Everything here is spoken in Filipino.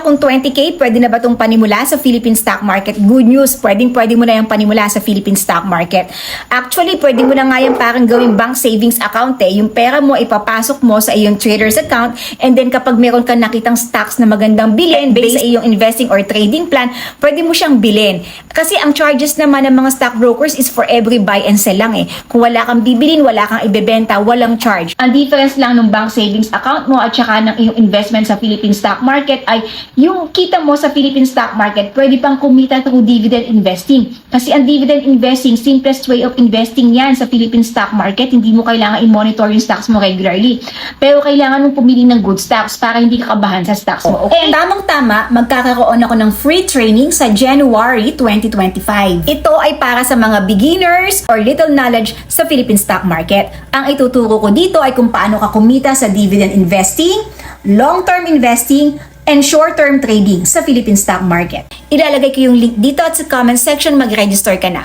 kung 20K, pwede na ba itong panimula sa Philippine stock market? Good news, pwede mo na yung panimula sa Philippine stock market. Actually, pwede mo na nga yung parang gawing bank savings account eh. Yung pera mo, ipapasok mo sa iyong trader's account, and then kapag meron ka nakitang stocks na magandang bilhin based sa iyong investing or trading plan, pwede mo siyang bilhin. Kasi ang charges naman ng mga stockbrokers is for every buy and sell lang eh. Kung wala kang bibilin, wala kang ibebenta, walang charge. Ang difference lang ng bank savings account mo at saka ng iyong investment sa Philippine stock market ay yung kita mo sa Philippine stock market, pwede pang kumita through dividend investing. Kasi ang dividend investing, simplest way of investing yan sa Philippine stock market. Hindi mo kailangan i-monitor yung stocks mo regularly. Pero kailangan mong pumili ng good stocks para hindi ka kabahan sa stocks mo. Okay? And tamang-tama, magkakaroon ako ng free training sa January 2025. Ito ay para sa mga beginners or little knowledge sa Philippine stock market. Ang ituturo ko dito ay kung paano ka kumita sa dividend investing, long-term investing, and short-term trading sa Philippine stock market. Ilalagay ko yung link dito at sa comment section, mag-register ka na.